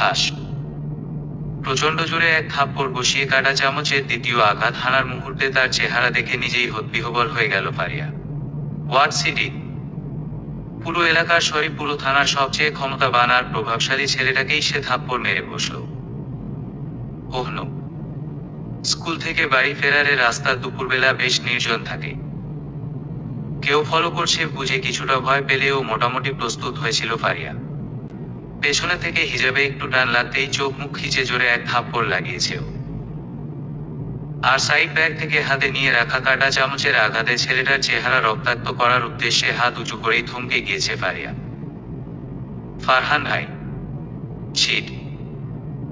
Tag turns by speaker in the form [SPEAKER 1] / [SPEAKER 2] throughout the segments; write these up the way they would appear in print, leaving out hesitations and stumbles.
[SPEAKER 1] ঠাস। প্রচণ্ড জোরে এক থাপ্পড় বসিয়ে কাটা চামচের দ্বিতীয় আঘাত হানার মুহূর্তে তার চেহারা দেখে নিজেই হতবিহ্বল হয়ে গেল ফারিয়া। What city? পুরো এলাকার পুরো থানার সবচেয়ে ক্ষমতাবান আর প্রভাবশালী ছেলেটাকেই সে থাপ্পড় মেরে বসল। Oh no. স্কুল থেকে বাড়ি ফেরারে রাস্তার দুপুরবেলা বেশ নির্জন থাকে। কেউ ফলো করছে বুঝে কিছুটা ভয় পেলেও মোটামুটি প্রস্তুত হয়েছিল ফারিয়া। পেছনে থেকে হিজাবে একটু টান লাগতেই চোখ মুখ খিচে জোরে এক থাপ্পড় লাগিয়েছে ও। আর সাইড ব্যাগ থেকে হাতে নিয়ে রাখা কাটা চামচের আঘাতে ছেলেটার চেহারা রক্তাক্ত করার উদ্দেশ্যে হাত উঁচু করেই থমকে গিয়েছে ফারিয়া। ফারহান ভাই। শিট।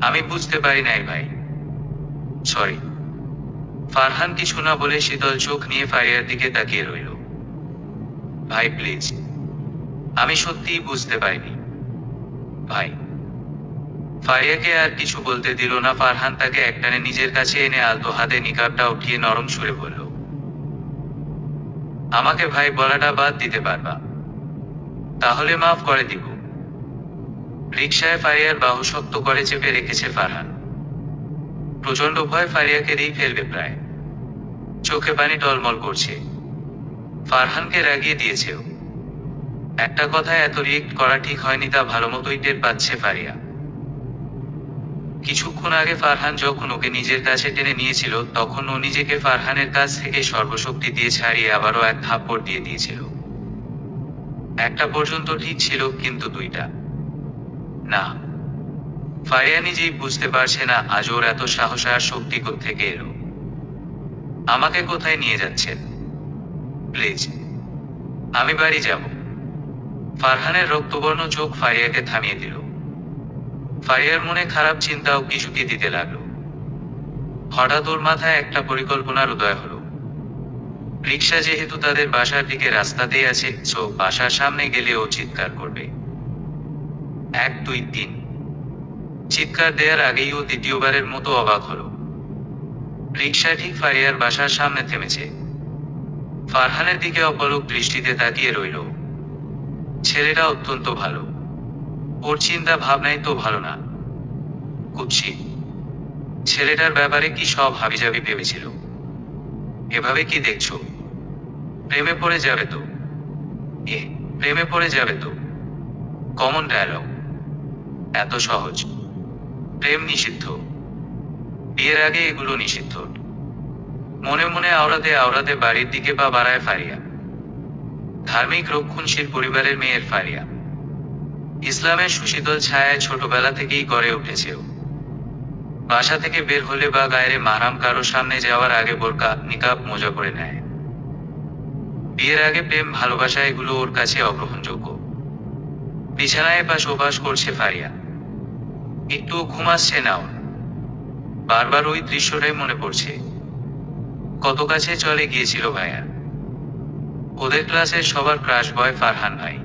[SPEAKER 1] আমি বুঝতে পারি নাই ভাই। সরি। ফারহান কিছু না বলে শীতল চোখ নিয়ে ফারিয়ার দিকে তাকিয়ে রইল। ভাই প্লিজ। আমি সত্যিই বুঝতে পারিনি ভাই। ফারিয়াকে আর কিছু বলতে দিল না ফারহান তাকে একটানে নিজের কাছে এনে আলতো হাতে নিকাবটা উঠিয়ে নরম সুরে বলল, আমাকে ভাই বলাটা বাদ দিতে পারবা? তাহলে মাফ করে দিব। রিকশায় ফারিয়ার বাহু শক্ত করে চেপে রেখেছে ফারহান। প্রচন্ড ভয় ফারিয়াকে দিয়ে ফেলবে প্রায়। চোখে পানি টলমল করছে। ফারহানকে রাগিয়ে দিয়েছেও। একটা কথায় এত রিয়েক্ট করা ঠিক হয়নি তা ভালো মতোই টের পাচ্ছে ফারিয়া। কিছুক্ষণ আগে ফারহান যখন ওকে নিজের কাছে টেনে নিয়েছিল তখন ও নিজেকে ফারহানের কাছ থেকে সর্বশক্তি দিয়ে ছাড়িয়ে আবারও এক থাপ্পড় দিয়ে দিয়েছিল। একটা পর্যন্ত ঠিক ছিল, কিন্তু দুইটা না। ফারিয়া নিজেই বুঝতে পারছে না আজ ওর এত সাহস আর শক্তি কোত্থেকে এলো। আমাকে কোথায় নিয়ে যাচ্ছেন? প্লিজ, আমি বাড়ি যাব। ফারহানের রক্তবর্ণ চোখ ফারিয়াকে থামিয়ে দিল। ফারিয়ার মনে খারাপ চিন্তাও কিছুকে দিতে লাগলো। হঠাৎ ওর মাথায় একটা পরিকল্পনার উদয় হলো। রিকশা যেহেতু তাদের বাসার দিকে রাস্তাতেই আছে, সো বাসার সামনে গেলে ও চিৎকার করবে। 1 2 3। চিৎকার দেওয়ার আগেই ও দ্বিতীয়বারের মতো অবাক হলো। রিকশা ঠিক ফারিয়ার বাসার সামনে থেমেছে। ফারহানের দিকে অপলক দৃষ্টিতে তাকিয়ে রইল। ছেলেটা অত্যন্ত ভালো। ওর চিন্তা ভাবনাই তো ভালো না। কুৎসিত। ছেলেটার ব্যাপারে কি সব হাবিজাবি ভেবেছিল? এভাবে কি দেখছো? প্রেমে পড়ে যাবে তো? প্রেমে পড়ে যাবে তো? Common dialogue. এত সহজ। প্রেম নিষিদ্ধ। বিয়ের আগে এগুলো নিষিদ্ধ। মনে মনে আওড়াতে আওড়াতে বাড়ির দিকে পা বাড়ায় ফারিয়া। ধার্মিক রক্ষণশীল পরিবারের মেয়ের ফারিয়া। ইসলামের সুশীতল ছায়ায় ছোটবেলা থেকেই গড়ে উঠেছে ও। বাসা থেকে বের হলে বা গায়ে মাহরাম কারো সামনে যাওয়ার আগে বোরকা নিকাব মোজা পরে নেয়। বিয়ের আগে প্রেম ভালোবাসা এগুলো ওর কাছে অগ্রহণযোগ্য। বিছানায় পাশ ওপাশ করছে ফারিয়া। একটুও ঘুমাচ্ছে না ওর। বারবার ওই দৃশ্যটাই মনে পড়ছে। কত কাছে চলে গিয়েছিল ভাইয়া। ওদের ক্লাসের সবার ক্রাশ বয় ফারহান ভাই।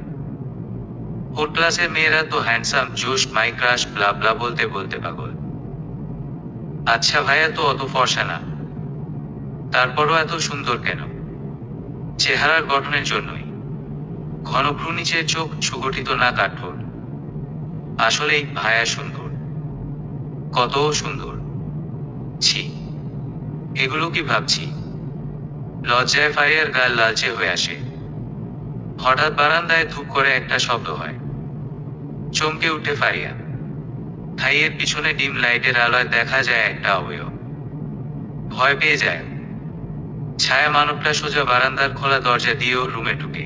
[SPEAKER 1] ওর ক্লাসের মেয়েরা তো হ্যান্ডসাম, জোশ, মাই ক্রাশ, ব্লা ব্লা বলতে বলতে পাগল। আচ্ছা ভাইয়া তো অত ফর্সা না, তারপরও এত সুন্দর কেন? চেহারার গঠনের জন্যই। ঘন ভ্রু, নিচের চোখ, সুগঠিত না কাঠোর। আসলেই ভাইয়া সুন্দর। কত সুন্দর। ছি, এগুলো কি ভাবছি? লজ্জায় ফারিয়ার গাল লালচে হয়ে আসে। হঠাৎ বারান্দায় ধূপ করে একটা শব্দ হয়। চমকে উঠে ফারিয়া। ঠাইয়ের পিছনে ডিম লাইটের আলোয় দেখা যায় একটা অবয়ব। ভয় পেয়ে যায়। ছায়া মানবটা সোজা বারান্দার খোলা দরজা দিয়ে ওর রুমে ঢুকে।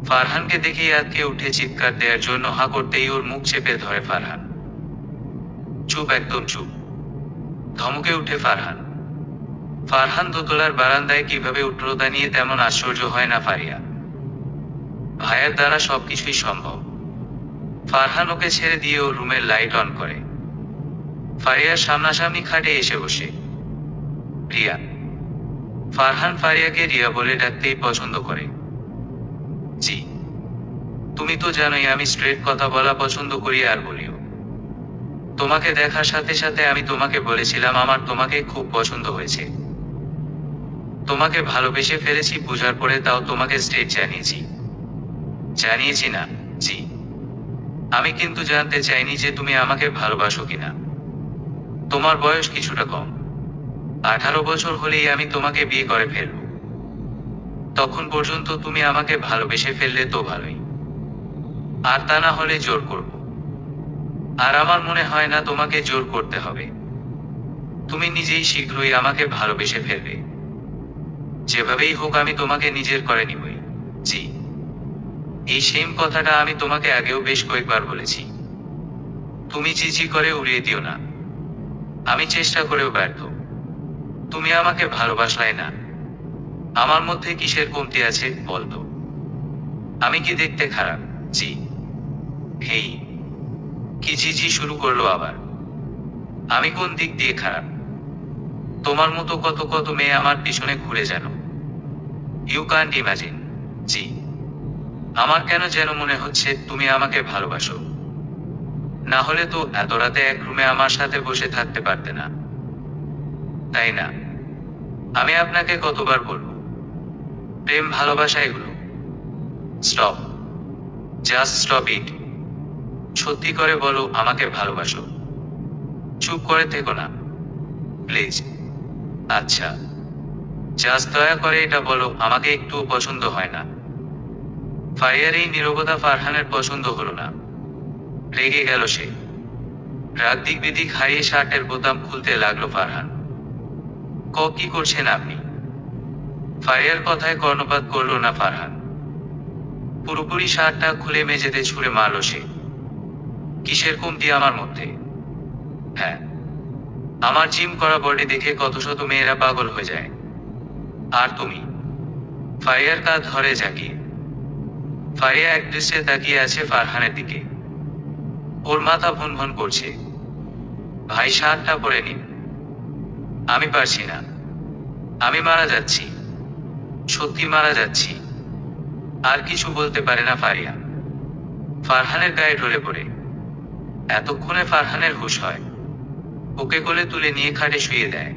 [SPEAKER 1] ফারহানকে দেখেই আটকে উঠে চিৎকার দেওয়ার জন্য হা করতেই ওর মুখ চেপে ধরে ফারহান। চুপ, একদম চুপ। ধমকে উঠে ফারহান। ফারহান দোতলার বারান্দায় কিভাবে উঠল তা নিয়ে তেমন আশ্চর্য হয় না ফারিয়া। ভাইয়ের দ্বারা সবকিছুই সম্ভব। ফারহান ওকে ছেড়ে দিয়ে ও রুমের লাইট অন করে। ফারিয়ার সামনাসামনি খাটে এসে বসে। রিয়া। ফারহান ফারিয়াকে রিয়া বলে ডাকতেই পছন্দ করে। জি, তুমি তো জানোই আমি স্ট্রেট কথা বলা পছন্দ করি আর বলিও। তোমাকে দেখার সাথে সাথে আমি তোমাকে বলেছিলাম আমার তোমাকে খুব পছন্দ হয়েছে। তোমাকে ভালোবেসে ফেলেছি বোঝার পরে তাও তোমাকে স্ট্রেট জানিয়েছি না? জি। আমি কিন্তু জানতে চাইনি যে তুমি আমাকে ভালোবাসো কিনা। তোমার বয়স কিছুটা কম, 18 বছর হলেই আমি তোমাকে বিয়ে করে ফেলব। তখন পর্যন্ত তুমি আমাকে ভালোবেসে ফেললে তো ভালোই, আর তা না হলে জোর করব। আর আমার মনে হয় না তোমাকে জোর করতে হবে, তুমি নিজেই শীঘ্রই আমাকে ভালোবেসে ফেলবে। যেভাবেই হোক আমি তোমাকে নিজের করে নিবই। জি, এই সেম কথাটা আমি তোমাকে আগেও বেশ কয়েকবার বলেছি। তুমি জি করে উড়িয়ে দিও না। আমি চেষ্টা করেও ব্যর্থ। তুমি আমাকে ভালোবাসলাই না। আমার মধ্যে কিসের কমতি আছে বলতো? আমি কি দেখতে খারাপ? জি। হেই, কি জি শুরু করলো আবার? আমি কোন দিক দিয়ে খারাপ? তোমার মতো কত কত মেয়ে আমার পিছনে ঘুরে যেন। You can't imagine. জি, আমার কেন যেন মনে হচ্ছে তুমি আমাকে ভালোবাসো। না হলে তো এত রাতে এক রুমে আমার সাথে বসে থাকতে পারতে না, তাই না? আমি আপনাকে কতবার বলবো, প্রেম ভালোবাসা এগুলো স্টপ, জাস্ট স্টপ ইট। সত্যি করে বলো আমাকে ভালোবাসো, চুপ করে থেকো না প্লিজ। আচ্ছা, জাস্ট দয়া করে এটা বলো আমাকে একটুও পছন্দ হয় না। ফারিয়ার এই নীরবতা ফারহানের পছন্দ হলো না। রেগে গেল সে। রাগ দিক বিদিক হারিয়ে শার্টের বোতাম খুলতে লাগলো ফারহান। কি করছেন আপনি? ফারিয়ার কথায় কর্ণপাত করলো না ফারহান। পুরোপুরি শার্টটা খুলে মেঝেতে ছুঁড়ে মারল সে। কিসের কমতি আমার মধ্যে? হ্যাঁ, আমার জিম করা বডি দেখে কত শত মেয়েরা পাগল হয়ে যায়। আর তুমি? ফারিয়ার কাঁধ ধরে জাগিয়ে। ফারিয়া একদৃষ্টে তাকিয়ে আছে ফারহানের দিকে। ওর মাথা ভুনভুন করছে। ভাই শার্টটা পরে নিন। আমি পারছি না, আমি মারা যাচ্ছি, সত্যি মারা যাচ্ছি। আর কিছু বলতে পারে না ফারিয়া। ফারহানের গায়ে ঢলে পড়ে। এতক্ষণে ফারহানের হুঁশ হয়। ওকে কোলে তুলে নিয়ে খাটে শুয়ে দেয়।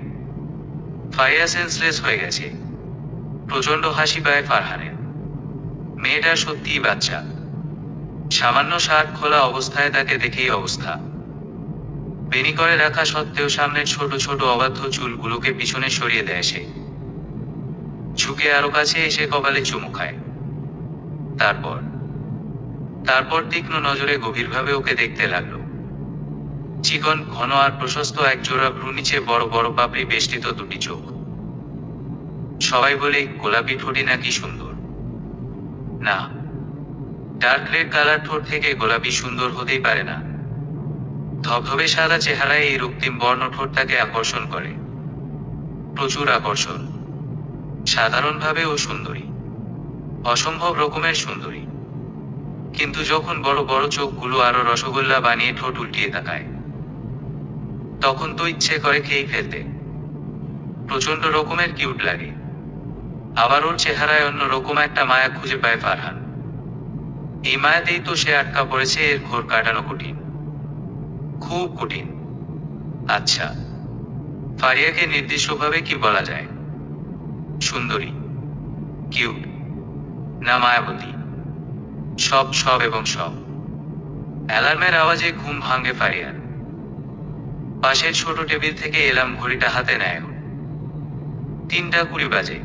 [SPEAKER 1] ফারিয়া সেন্সলেস হয়ে গেছে। প্রচন্ড হাসি পায় ফারহানের। মেয়েটা সত্যিই বাচ্চা। সামান্য শার্ট খোলা অবস্থায় তাকে দেখেই অবস্থা। বেনি করে রাখা সত্ত্বেও সামনের ছোট ছোট অবাধ্য চুলগুলোকে পিছনে সরিয়ে দেয় সে। ঝুঁকে আরো কাছে এসে কপালে চুমু খায়। তারপর তীক্ষ্ণ নজরে গভীরভাবে ওকে দেখতে লাগলো। চিকন, ঘন আর প্রশস্ত এক জোড়া ভ্রু, নিচে বড় বড় পাপড়ি বেষ্টিত দুটি চোখ। সবাই বলে গোলাপি ঠোঁটি নাকি সুন্দর। না, ডার্ক রেড কালার ঠোঁট থেকে গোলাপি সুন্দর হতেই পারে না। ধবধবে সাদা চেহারায় এই রক্তিম বর্ণ ঠোঁট তাকে আকর্ষণ করে। প্রচুর আকর্ষণ। সাধারণভাবে ও সুন্দরী, অসম্ভব রকমের সুন্দরী। কিন্তু যখন বড় বড় চোখগুলো আরো রসগোল্লা বানিয়ে ঠোঁট উল্টিয়ে তাকায়, তখন তো ইচ্ছে করে খেয়েই ফেলতে। প্রচন্ড রকমের কিউট লাগে। আবার ওর চেহারায় অন্য রকম একটা মায়া খুঁজে পায় ফারহান। এই মায়াতেই তো সে আটকা পড়েছে। এর ঘোর কাটানো কঠিন, খুব কঠিন। আচ্ছা, ফারিয়াকে নির্দিষ্টভাবে কি বলা যায়? সুন্দরী, কিউট, না মায়াবতী? সব সব এবং সব। অ্যালার্মের আওয়াজে ঘুম ভাঙে ফারিয়ার। পাশের ছোট টেবিল থেকে এলাম ঘড়িটা হাতে নেয়। 3:20 বাজে।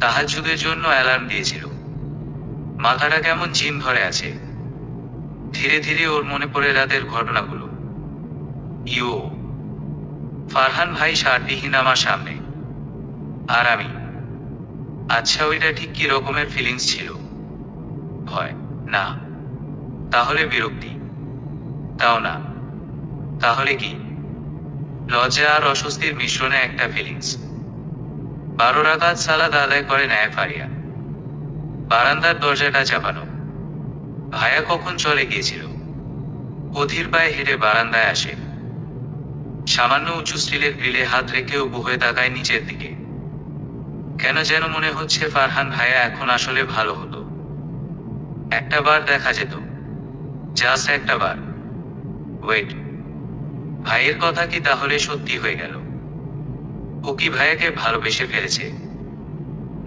[SPEAKER 1] তাহাজ্জুদের জন্য অ্যালার্ম দিয়েছিল। মাথাটা কেমন ঝিম ধরে আছে। ধীরে ধীরে ওর মনে পড়ে রাতের ঘটনাগুলো। ইয়ো, ফারহান ভাই শার্টবিহীন আমার সামনে, আর আমি। আচ্ছা, ওইটা ঠিক কি রকমের ফিলিংস ছিল? ভয় না, তাহলে বিরক্তি? তাও না, তাহলে কি? লজ্জা আর অস্বস্তির মিশ্রণে একটা ফিলিংস। 12 রাকাত সালাত আদায় করে নেয় ফারিয়া। বারান্দার দরজাটা চাপানো। ভাইয়া কখন চলে গিয়েছিল। অধীর পায়ে হেঁটে বারান্দায় আসে। সামান্য উঁচু স্টিলের গ্রিলে হাত রেখেও বুহে তাকায় নিচের দিকে। কেন যেন মনে হচ্ছে ফারহান ভাইয়া এখন আসলে ভালো হতো। একটা বার দেখা যেত, জাস্ট একটা বার। ওয়েট, ভাইয়ের কথা কি তাহলে সত্যি হয়ে গেল? ও কি ভাইয়াকে ভালোবেসে ফেলেছে?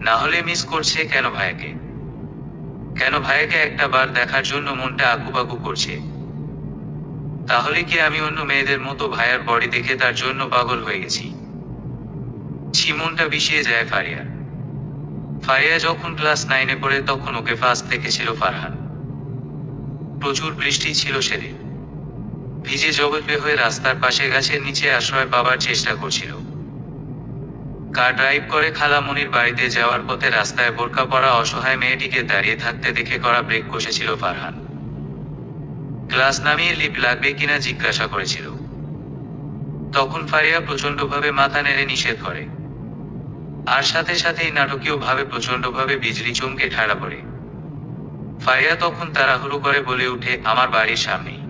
[SPEAKER 1] না হলে মিস করছে কেন ভাইয়াকে? কেন ভাইয়াকে একটা বার দেখার জন্য মনটা আকুপাকু করছে। তাহলে কি আমি অন্য মেয়েদের মতো ভাইয়ার বডি দেখে তার জন্য পাগল হয়ে গেছি? মনটা বিষিয়ে যায় ফারিয়া। ফারিয়া যখন ক্লাস 9-এ পড়ে তখন ওকে ফার্স্ট দেখেছিল ফারহান। প্রচুর বৃষ্টি ছিল সেদিন। ভিজে জগৎবে হয়ে রাস্তার পাশে গাছের নিচে আশ্রয় পাবার চেষ্টা করছিল। কার ড্রাইভ করে খালামণির বাড়িতে যাওয়ার পথে রাস্তায় বোরকা পরা অসহায় মেয়েটিকে দাঁড়িয়ে থাকতে দেখে করা ব্রেক কষেছিল ফারহান। ক্লাস নামিয়ে লিপ লাগবে কিনা জিজ্ঞাসা করেছিল। তখন ফারিয়া প্রচন্ডভাবে মাথা নেড়ে নিষেধ করে। আর সাথে সাথেই নাটকীয়ভাবে প্রচন্ডভাবে বিজলি চমকে ঠাড়া পড়ে। ফারিয়া তখন তাড়াহুড়ো করে বলে উঠে, আমার বাড়ির সামনেই,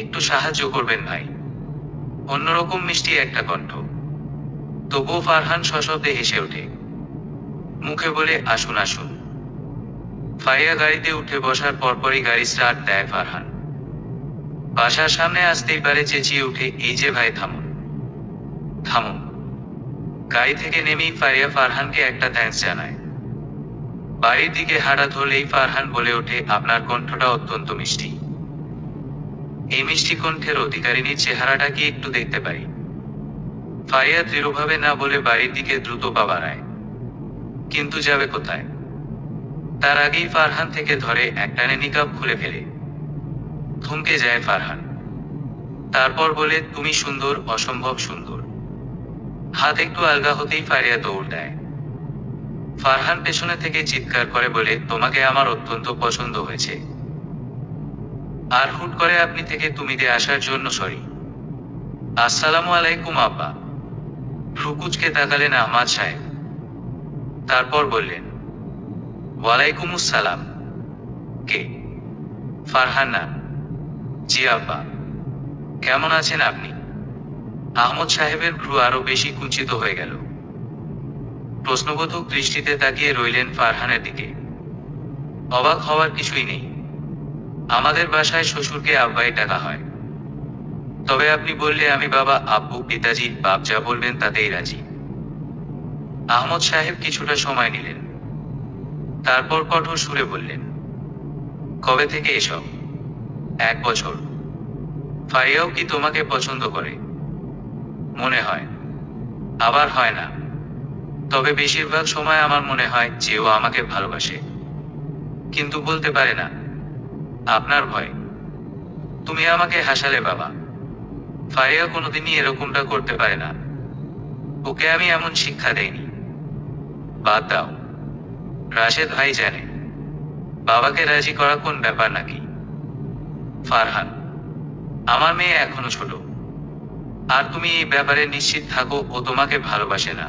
[SPEAKER 1] একটু সাহায্য করবেন ভাই। অন্যরকম মিষ্টি একটা কণ্ঠ। তবুও ফারহান সশব্দে হেসে ওঠে, মুখে বলে, আসুন আসুন। ফারিয়া গাড়িতে উঠে বসার পরপরই গাড়ি স্টার্ট দেয় ফারহান। বাসার সামনে আসতেই পারে চেঁচিয়ে উঠে, এই যে ভাই, থামুন থামুন। গাড়ি থেকে নেমেই ফারিয়া ফারহানকে একটা থ্যাঙ্কস জানায়। বাড়ির দিকে হাঁটা ধরলেই ফারহান বলে ওঠে, আপনার কণ্ঠটা অত্যন্ত মিষ্টি। এই মিষ্টি কণ্ঠের অধিকারিণীর চেহারাটা কি একটু দেখতে পারি? ফারিয়া দৃঢ়ভাবে না বলে বাড়ির দিকে দ্রুত পা বাড়ায়। কিন্তু যাবে কোথায়? তার আগেই ফারহান থেকে ধরে একটানে নিকাব খুলে ফেলে। থমকে যায় ফারহান। তারপর বলে, তুমি সুন্দর, অসম্ভব সুন্দর। হাত একটু আলগা হতেই ফারিয়া দৌড় দেয়। ফারহান পেছনে থেকে চিৎকার করে বলে, তোমাকে আমার অত্যন্ত পছন্দ হয়েছে। আর হুট করে আপনি থেকে তুমিতে আসার জন্য সরি। আসসালামু আলাইকুম আব্বা। ভ্রুকুচকে তাকালেন আহমাদ সাহেব। তারপর বললেন, ওয়ালাইকুম আসসালাম। কে? ফারহান না? জি আব্বা। কেমন আছেন আপনি? আহমদ সাহেবের ভ্রু আরো বেশি কুঞ্চিত হয়ে গেল। প্রশ্নবোধক দৃষ্টিতে তাকিয়ে রইলেন ফারহানের দিকে। অবাক হওয়ার কিছুই নেই। আমাদের বাসায় শ্বশুরকে আব্বাই ডাকা হয়। তবে আপনি বললে আমি বাবা, আব্বু, পিতাজি, বাপ যা বলবেন তাতেই রাজি। আহমদ সাহেব কিছুটা সময় নিলেন। তারপর কঠোর সুরে বললেন, কবে থেকে এসব? 1 বছর। ফারিয়াও কি তোমাকে পছন্দ করে? মনে হয়, আবার হয় না। তবে বেশিরভাগ সময় আমার মনে হয় যে ও আমাকে ভালোবাসে, কিন্তু বলতে পারে না। আপনার ভয়। তুমি আমাকে হাসালে বাবা। ফারিয়া কোনোদিনই এরকমটা করতে পারে না। ওকে আমি এমন শিক্ষা দেইনি। বাদ দাও। রাশেদ ভাই জানে বাবাকে রাজি করা কোন ব্যাপার নাকি? ফারহান, আমার মেয়ে এখনো ছোট। আর তুমি এই ব্যাপারে নিশ্চিত থাকো, ও তোমাকে ভালোবাসে না,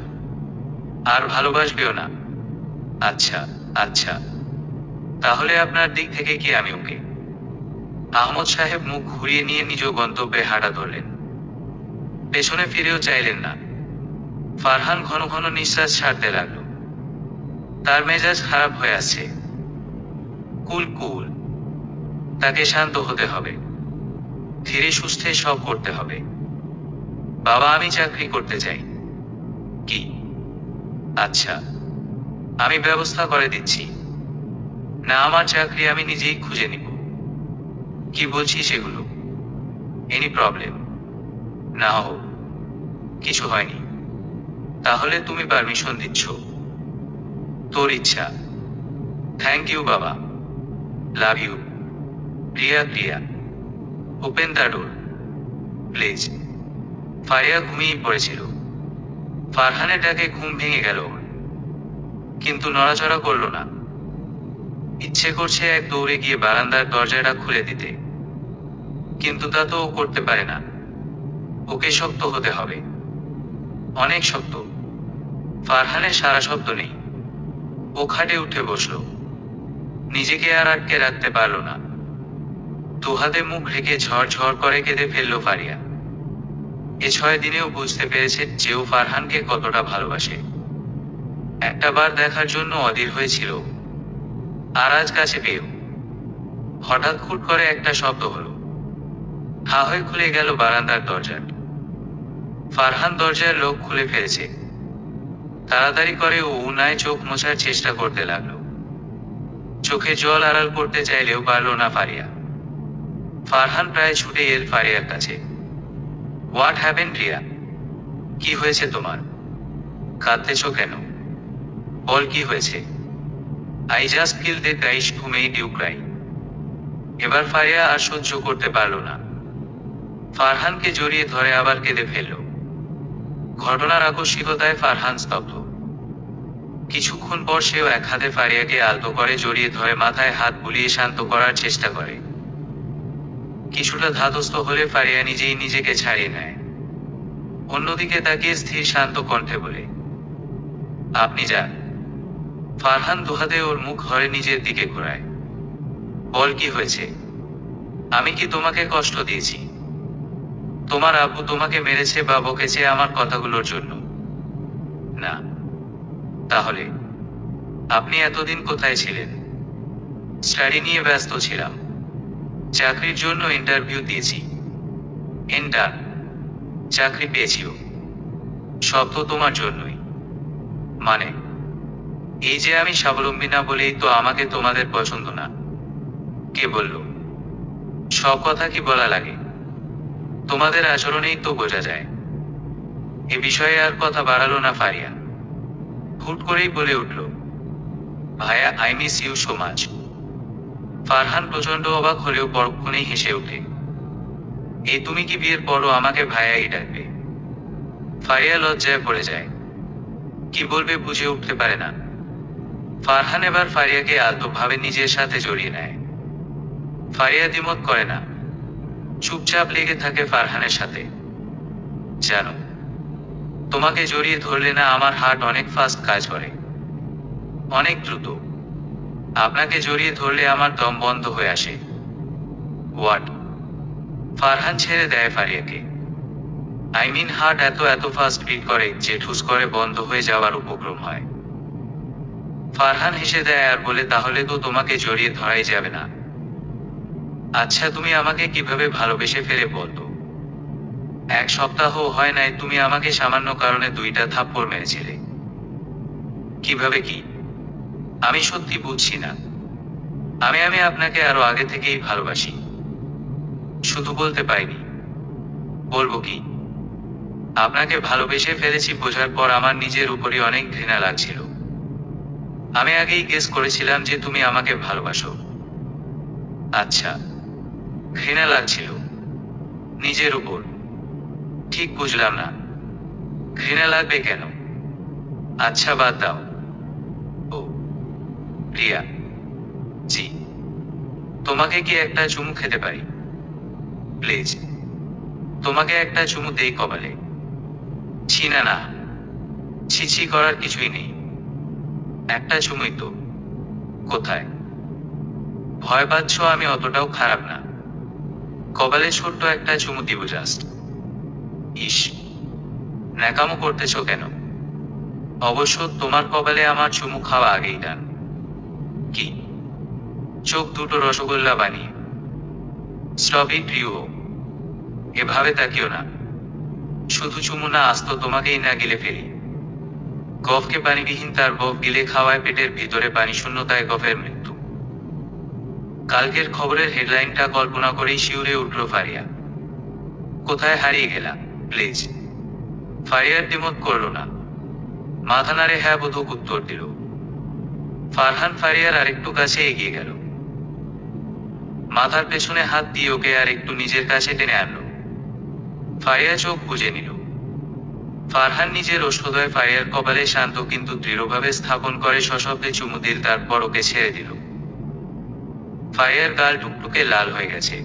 [SPEAKER 1] আর ভালোবাসবেও না। আচ্ছা আচ্ছা, তাহলে আপনার দিক থেকে কি আমি ওকে? আহমদ সাহেব মুখ ঘুরিয়ে নিয়ে নিজ গন্তব্যে হাঁটা ধরলেন। পেছনে ফিরেও চাইলেন না। ফারহান ঘন ঘন নিঃশ্বাস ছাড়তে লাগল। তার মেজাজ খারাপ হয়ে আছে। কুল কুল। তাকে শান্ত হতে হবে। ধীরে সুস্থে সব করতে হবে। বাবা, আমি চাকরি করতে চাই। কি? আচ্ছা, আমি ব্যবস্থা করে দিচ্ছি। না, আমার চাকরি আমি নিজেই খুঁজে নিব। কি বলছি সেগুলো? Any problem? না হোক, কিছু হয়নি। তাহলে তুমি পারমিশন দিচ্ছ? তোর ইচ্ছা। থ্যাংক ইউ বাবা। Love you. Priya Priya, open the door please. Faria ঘুমিয়ে পড়েছিল। ফারহানের ডাকে ঘুম ভেঙে গেল, কিন্তু নড়াচড়া করল না। ইচ্ছে করছে এক দৌড়ে গিয়ে বারান্দার দরজাটা খুলে দিতে, কিন্তু তা তো ও করতে পারে না। ওকে শক্ত হতে হবে, অনেক শক্ত। ফারহানের সারা শব্দ নেই। ও খাটে উঠে বসল। নিজেকে আর আটকে রাখতে পারল না। দুহাতে মুখ ঢেকে ঝড় করে কেঁদে ফেলল ফারিয়া। এ 6 দিনেও বুঝতে পেরেছে যে ও ফারহানকে কতটা ভালোবাসে। একটা বার দেখার জন্য অধীর হয়েছিল, আর আজ কাছে পেয়েও। হঠাৎ খুট করে একটা শব্দ হলো। হা হয়ে খুলে গেল বারান্দার দরজা। ফারহান দরজার লক খুলে ফেলেছে। তাড়াতাড়ি করে ও উনায় চোখ মোছার চেষ্টা করতে লাগলো। চোখে জল আড়াল করতে চাইলেও পারল না ফারিয়া। ফারহান প্রায় ছুটে এল ফারিয়ার কাছে। What happened Riya? কি হয়েছে তোমার? কাঁদতেছ কেন? বল কি হয়েছে? I just kill the guys who made you cry. এবার ফারিয়া আর সহ্য করতে পারল না। ফারহানকে জড়িয়ে ধরে আবার কেঁদে ফেলল। ঘটনার আকস্মিকতায় ফারহান স্তব্ধ। কিছুক্ষণ পর সেও এক হাতে ফারিয়াকে আলতো করে জড়িয়ে ধরে মাথায় হাত বুলিয়ে শান্ত করার চেষ্টা করে। কিছুটা ধাতস্থ হলে ফারিয়া নিজেই নিজেকে ছাড়িয়ে নেয়। অন্যদিকে তাকিয়ে স্থির শান্ত কণ্ঠে বলে, আপনি যান। ফারহান দুহাতে ওর মুখ ধরে নিজের দিকে ঘোরায়। বল কি হয়েছে? আমি কি তোমাকে কষ্ট দিয়েছি? তোমার আব্বু তোমাকে মেরেছে বা বকেছে আমার কথাগুলোর জন্য? না। তাহলে আপনি এতদিন কোথায় ছিলেন? স্টাডি নিয়ে ব্যস্ত ছিলাম। চাকরির জন্য ইন্টারভিউ দিয়েছি। ইন্টার্ন। চাকরি পেয়েছিও। সব তো তোমার জন্যই। মানে এই যে আমি স্বাবলম্বী না বলেই তো আমাকে তোমাদের পছন্দ না? কে বলল? সব কথা কি বলা লাগে? তোমাদের আচরণেই তো বোঝা যায়। এ বিষয়ে আর কথা বাড়ালো না ফারিয়া। হুট করেই বলে উঠল, ভাইয়া I miss you so much. Farhan প্রচন্ড অবাক হলেও পরক্ষণেই হেসে ওঠে। এই তুমি কি বিয়ের পরও আমাকে ভাইয়াই ডাকবে? ফারিয়া লজ্জায় পড়ে যায়। কি বলবে বুঝে উঠতে পারে না। ফারহান এবার ফারিয়াকে আলতোভাবে নিজের সাথে জড়িয়ে নেয়। ফারিয়া দ্বিমত করে না, চুপচাপ লেগে থাকে ফারহানের সাথে। জানো, তোমাকে জড়িয়ে ধরলে না আমার হার্ট অনেক ফাস্ট কাজ করে, অনেক দ্রুত। আপনাকে জড়িয়ে ধরলে আমার দম বন্ধ হয়ে আসে। হোয়াট? ফারহান ছেড়ে দেয় ফারিয়াকে। আই মিন হার্ট এত ফাস্ট বিট করে যে ঠুস করে বন্ধ হয়ে যাওয়ার উপক্রম হয়। ফারহান হেসে দেয় আর বলে, তাহলে তো তোমাকে জড়িয়ে ধরাই যাবে না। আচ্ছা তুমি আমাকে কিভাবে ভালোবেসে ফেলে বলতো? এক সপ্তাহ হয় নাই তুমি আমাকে সামান্য কারণে 2টা থাপ্পড় মেরেছিলে। কিভাবে কি? আমি সত্যি বুঝছি না। আমি আপনাকে আরো আগে থেকেই ভালোবাসি, শুধু বলতে পারিনি। বলবো কি? আপনাকে ভালোবেসে ফেলেছি বোঝার পর আমার নিজের উপরই অনেক ঘৃণা লাগছিল। আমি আগেই গেস করেছিলাম যে তুমি আমাকে ভালোবাসো। আচ্ছা, ঘৃণা লাগছিল নিজের উপর? ঠিক বুঝলাম না, ঘৃণা লাগবে কেন? আচ্ছা বাদ দাও। ও রিয়া, জি। তোমাকে কি একটা চুমু খেতে পারি প্লিজ? তোমাকে একটা চুমু দেই কপালে। ছি না না, ছি করার কিছুই নেই। একটা চুমুই তো। কোথায়? ভয় পাচ্ছ? আমি অতটাও খারাপ না। কপালে ছোট্ট একটা চুমু দিব জাস্ট। ইস, ন্যাকামো করতেছ কেন? অবশ্য তোমার কপালে আমার চুমু খাওয়া আগেই ডান। কি? চোখ দুটো রসগোল্লা বানিয়ে? Stop it Riu. এভাবে তাকিও না। শুধু চুমু না, আস্ত তোমাকেই না গিলে ফেলি। গফকে পানিবিহীন তার বফ গিলে খাওয়ায় পেটের ভিতরে পানি শূন্যতায় গফের মৃত্যু। কালকের খবরের হেডলাইনটা কল্পনা করেই শিউরে উঠল ফারিয়া। কোথায় হারিয়ে গেলা প্লিজ? ফারিয়ার দ্বিমত করল না, মাথা নাড়ে হ্যাঁ বোধক উত্তর দিল। ফারহান ফারিয়ার আরেকটু কাছে এগিয়ে গেল, মাথার পেছনে হাত দিয়ে ওকে আর একটু নিজের কাছে টেনে আনলো। ফারিয়া চোখ বুজে নিল। ফারহান নিজের ওষ্ঠদয় ফারিয়ার কপালে শান্ত কিন্তু দৃঢ়ভাবে স্থাপন করে সশব্দে চুমু দিল, তারপর ওকে ছেড়ে দিল। ফারিয়ার গাল টুকটুকে লাল হয়ে গেছে।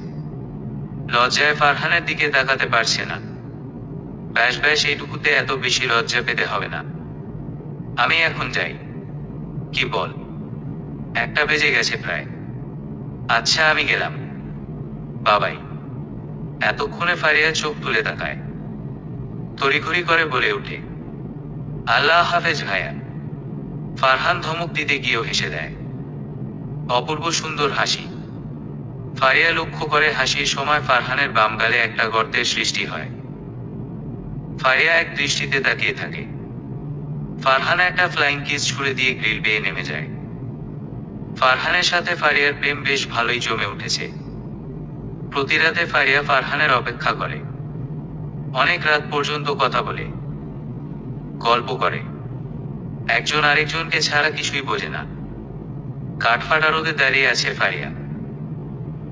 [SPEAKER 1] লজ্জায় ফারহানের দিকে তাকাতে পারছে না। ব্যাস এইটুকুতে এত বেশি লজ্জা পেতে হবে না। আমি এখন যাই। কি বল? 1টা বেজে গেছে প্রায়। আচ্ছা আমি গেলাম, বাবাই। এতক্ষণে ফারিয়া চোখ তুলে তাকায়, তড়িঘড়ি করে বলে ওঠে, আল্লাহ হাফেজ ভাইয়া। ফারহান ধমক দিতে গিয়েও হেসে দেয়। অপূর্ব সুন্দর হাসি। ফারিয়া লক্ষ্য করে হাসির সময় ফারহানের বাম গালে একটা গর্তের সৃষ্টি হয়। ফারিয়া এক দৃষ্টিতে তাকিয়ে থাকে। ফারহান একটা ফ্লাইং কিস ছুড়ে দিয়ে গ্রিল বেয়ে নেমে যায়। ফারহানের সাথে ফারিয়ার প্রেম বেশ ভালোই জমে উঠেছে। প্রতি রাতে ফারিয়া ফারহানের অপেক্ষা করে, অনেক রাত পর্যন্ত কথা বলে, গল্প করে। একজন আরেকজনকে ছাড়া কিছুই বোঝে না। কাঠফাটা রোদে দাঁড়িয়ে আছে ফারিয়া।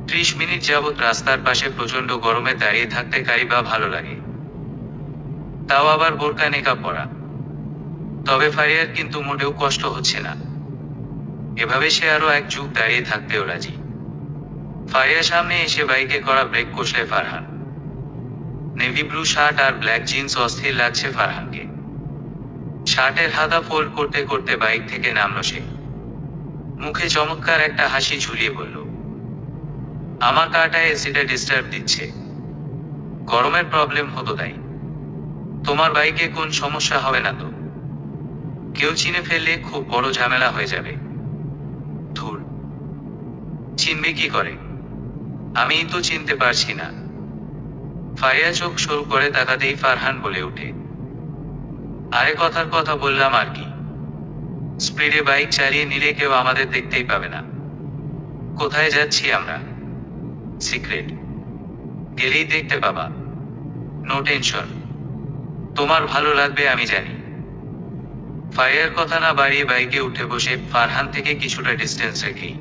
[SPEAKER 1] 30 মিনিট যাবৎ রাস্তার পাশে প্রচন্ড গরমে দাঁড়িয়ে থাকতে কারি বা ভালো লাগে, তাও আবার বোরকা নেকাব পরা। তবে ফারিয়ার কিন্তু মোটেও কষ্ট হচ্ছে না। এভাবে সে আরো এক যুগ দাঁড়িয়ে থাকতেও রাজি। ফারিয়ার সামনে এসে বাইকে করা ব্রেক কষলে ফারহান। নেভি ব্লু শার্ট আর ব্ল্যাক জিন্স অস্থির লাগছে ফারহানকে। শার্টের হাতা ফোল্ড করতে করতে বাইক থেকে নামলো সে। মুখে চমৎকার একটা হাসি ঝুলিয়ে বলল, আমার কারটায় এসিটা ডিস্টার্ব দিচ্ছে, গরমের প্রবলেম হতো তাই। তোমার বাইকে কোন সমস্যা হবে না তো? কেউ চিনে ফেললে খুব বড় ঝামেলা হয়ে যাবে। ধুর, চিনবে কি করে? আমিই তো চিনতে পারছি না। ফারিয়া চোখ সরু করে তাকাতেই ফারহান বলে ওঠে, আরে কথার কথা বললাম আর কি। স্পিডে বাইক চালিয়ে নিলে কেউ আমাদের দেখতেই পাবে না। কোথায় যাচ্ছি আমরা? সিক্রেট, গেলেই দেখতে পাবা। নো টেনশন, তোমার ভালো লাগবে আমি জানি। ফারিয়ার কথা না বাড়িয়ে বাইকে উঠে বসে ফারহান থেকে কিছুটা ডিস্টেন্স রেখেই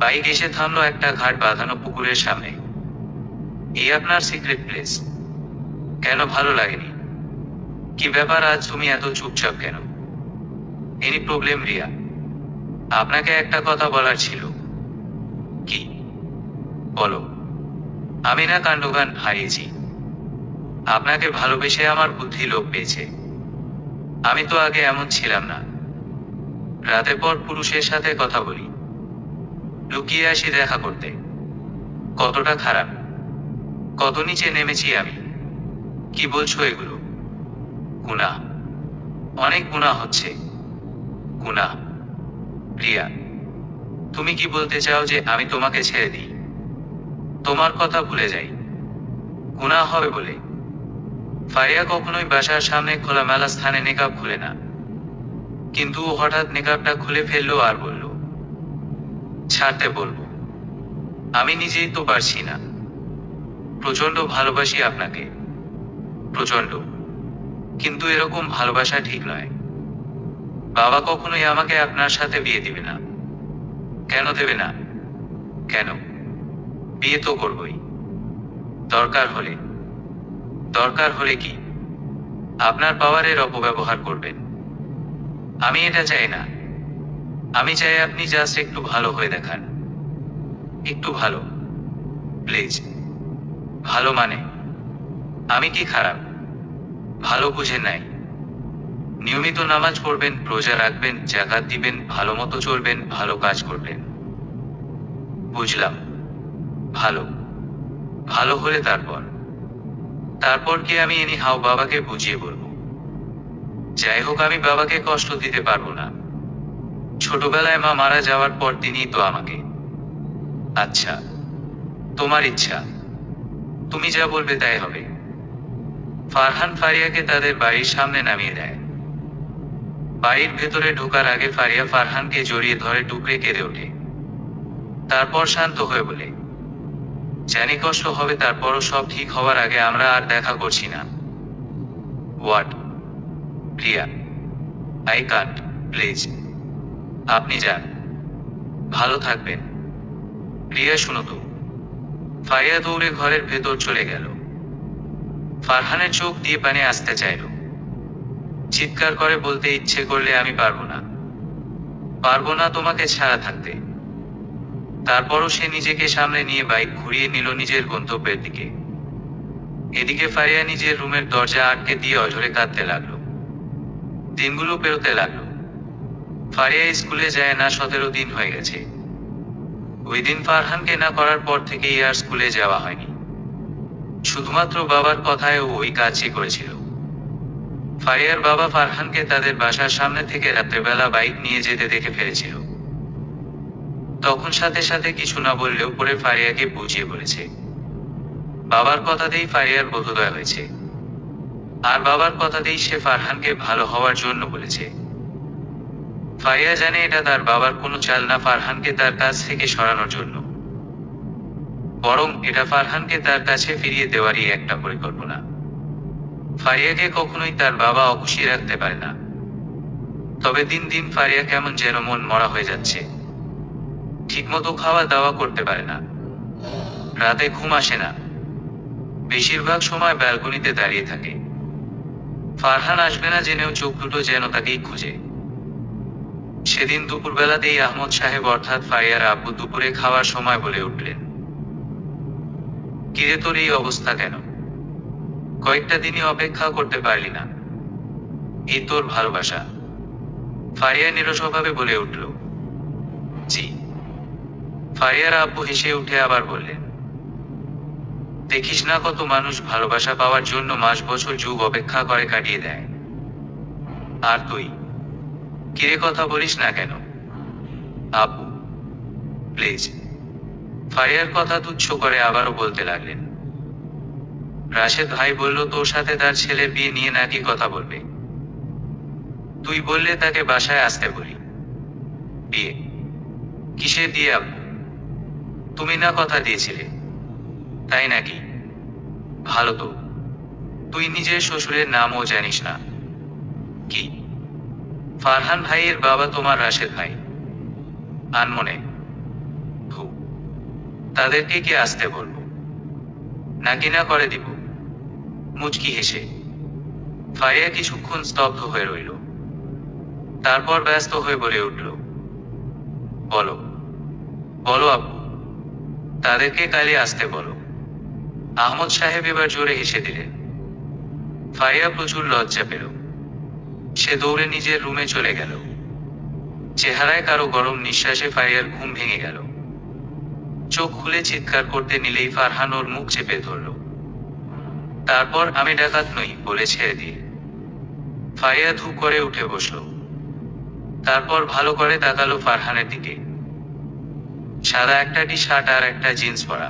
[SPEAKER 1] বাইক এসে থামলো একটা ঘাট বাঁধানো পুকুরের সামনে। এই আপনার সিক্রেট প্লেস? কেন ভালো লাগেনি? কি ব্যাপার আজ তুমি এত চুপচাপ কেন? Any problem Riya? আপনাকে একটা কথা বলার ছিল। কি? বলো। আমি না কাণ্ডজ্ঞান হারিয়েছি। আপনাকে ভালোবেসে আমার বুদ্ধি লোপ পেয়েছে। আমি তো আগে এমন ছিলাম না। রাতে পর পুরুষের সাথে কথা বলি, লুকিয়ে আসি দেখা করতে। কতটা খারাপ, কত নিচে নেমেছি আমি। কি বলছো এগুলো? গুনাহ, অনেক গুনাহ হচ্ছে। গুনাহ? রিয়া, তুমি কি বলতে চাও যে আমি তোমাকে ছেড়ে দিই, তোমার কথা ভুলে যাই? গুনাহ হবে বলে? ফারিয়া কখনোই বাসার সামনে খোলামেলা স্থানে নেকাব খুলে না, কিন্তু ও হঠাৎ নেকাবটা খুলে ফেললো আর বলল, ছাড়তে বলবো? আমি নিজেই তো পারছি না। প্রচন্ড ভালোবাসি আপনাকে, প্রচন্ড। কিন্তু এরকম ভালোবাসা ঠিক নয়। বাবা কখনোই আমাকে আপনার সাথে বিয়ে দিবে না। কেন দেবে না? কেন? বিয়ে তো করবই। দরকার হলে। দরকার হলে কি? আপনার পাওয়ারের অপব্যবহার করবেন। আমি এটা চাই না। আমি চাই আপনি জাস্ট একটু ভালো হয়ে দেখান। একটু ভালো, প্লিজ। ভালো মানে? আমি কি খারাপ? ভালো বুঝে নাই? নিয়মিত নামাজ পড়বেন, রোজা রাখবেন, জাকাত দিবেন, ভালো মতো চলবেন, ভালো কাজ করবেন। বুঝলাম। ভালো। ভালো হলে তারপর? তারপর কি আমি এনি হাও বাবাকে বুঝিয়ে বলবো? যাই হোক, আমি বাবাকে কষ্ট দিতে পারবো না। ছোটবেলায় মা মারা যাওয়ার পর তিনিই তো আমাকে। আচ্ছা, তোমার ইচ্ছা, তুমি যা বলবে তাই হবে। ফারহান ফারিয়াকে তাদের বাড়ির সামনে নামিয়ে দেয়। বাড়ির ভেতরে ঢোকার আগে ফারিয়া ফারহানকে জড়িয়ে ধরে টুকরে কেঁদে ওঠে। তারপর শান্ত হয়ে বলে, জানি কষ্ট হবে, তারপরও সব ঠিক হওয়ার আগে আমরা আর দেখা করছি না। What? Riya, I can't, please. আপনি যান, ভালো থাকবেন। রিয়া, শুনো তো। ফারিয়া দৌড়ে ঘরের ভেতর চলে গেল। ফারহানের চোখ দিয়ে পানি আসতে চাইল। চিৎকার করে বলতে ইচ্ছে করলে, আমি পারবো না, পারবো না তোমাকে ছাড়া থাকতে। তারপরও সে নিজেকে সামনে নিয়ে বাইক ঘুরিয়ে নিল নিজের গন্তব্যের দিকে। এদিকে ফারিয়া নিজের রুমের দরজা আটকে দিয়ে অঝরে কাঁদতে লাগলো। দিনগুলো পেরোতে লাগলো। ফারিয়া স্কুলে যায় না 17 দিন হয়ে গেছে। ওই দিন ফারহানকে না করার পর থেকেই আর স্কুলে যাওয়া হয়নি। শুধুমাত্র বাবার কথায় ও ওই কাজই করেছিল। ফারিয়ার বাবা ফারহানকে তাদের বাসার সামনে থেকে রাত্রেবেলা বাইক নিয়ে যেতে দেখে ফেলেছিল। তখন সাথে সাথে কিছু না বললেও পরে ফারিয়াকে বুঝিয়ে বলেছে। বাবার কথাতেই ফারিয়ার বোধোদয় হয়েছে, আর বাবার কথাতেই সে ফারহানকে ভালো হওয়ার জন্য বলেছে। ফারিয়া জানে এটা তার বাবার কোনো চাল না ফারহানকে তার কাছ থেকে সরানোর জন্য, বরং এটা ফারহানকে তার কাছে ফিরিয়ে দেওয়ারই একটা পরিকল্পনা। ফারিয়াকে কখনোই তার বাবা অখুশি রাখতে পারে না। তবে দিন দিন ফারিয়া কেমন যেন মন মরা হয়ে যাচ্ছে। ঠিকমতো খাওয়া দাওয়া করতে পারে না, রাতে ঘুম আসে না, বেশিরভাগ সময় ব্যালকনিতে দাঁড়িয়ে থাকে। ফারহান আসবে না জেনেও চোখ দুটো যেন তাকেই খুঁজে। সেদিন দুপুরবেলাতেই আহমদ সাহেব অর্থাৎ ফারিয়ার আব্বু দুপুরে খাওয়ার সময় বলে উঠলেন, কিরে তোর এই অবস্থা কেন? কয়েকটা দিনই অপেক্ষা করতে পারলি না? এই তোর ভালোবাসা? ফারিয়া নিরসভাবে বলে উঠল, জি। ফারিয়ার আব্বু হেসে উঠে আবার বললেন, দেখিস না কত মানুষ ভালোবাসা পাওয়ার জন্য মাস বছর যুগ অপেক্ষা করে কাটিয়ে দেয়। আর তুই কিরে কথা বলিস না কেন? আব্বু প্লিজ। ফারিয়ার কথা তুচ্ছ করে আবারও বলতে লাগলেন, রাশেদ ভাই বলল তোর সাথে তার ছেলের বিয়ে নিয়ে নাকি কথা বলবে। তুই বললে তাকে বাসায় আসতে বলি। বিয়ে? কিসের বিয়ে আব্বু? তুমি না কথা দিয়েছিলে? তাই নাকি? ভালো তো। তুই নিজের শ্বশুরের নামও জানিস না? কি? ফারহান ভাইয়ের বাবা তোমার রাশেদ ভাই? আনমনে? ধু, তাদেরকে কি আসতে বলবো নাকি না করে দিব? মুচকি হেসে ফারিয়া কিছুক্ষণ স্তব্ধ হয়ে রইল। তারপর ব্যস্ত হয়ে বলে উঠল, বলো বলো আব্বু, তাদেরকে কালে আসতে বলো। আহমদ সাহেব এবার জোরে হেসে দিলেন। ফারিয়া প্রচুর লজ্জা পেল। সে দৌড়ে নিজের রুমে চলে গেল। চেহারায় কারো গরম নিঃশ্বাসে ফারিয়ার ঘুম ভেঙে গেল। চোখ খুলে চিৎকার করতে নিলেই ফারহান ওর মুখ চেপে ধরল। তারপর আমি ডাকাত নই বলে ছেড়ে দিয়ে ফারিয়া ধূপ করে উঠে বসল। তারপর ভালো করে তাকালো ফারহানের দিকে। সাদা একটা টি শার্ট আর একটা জিন্স পরা।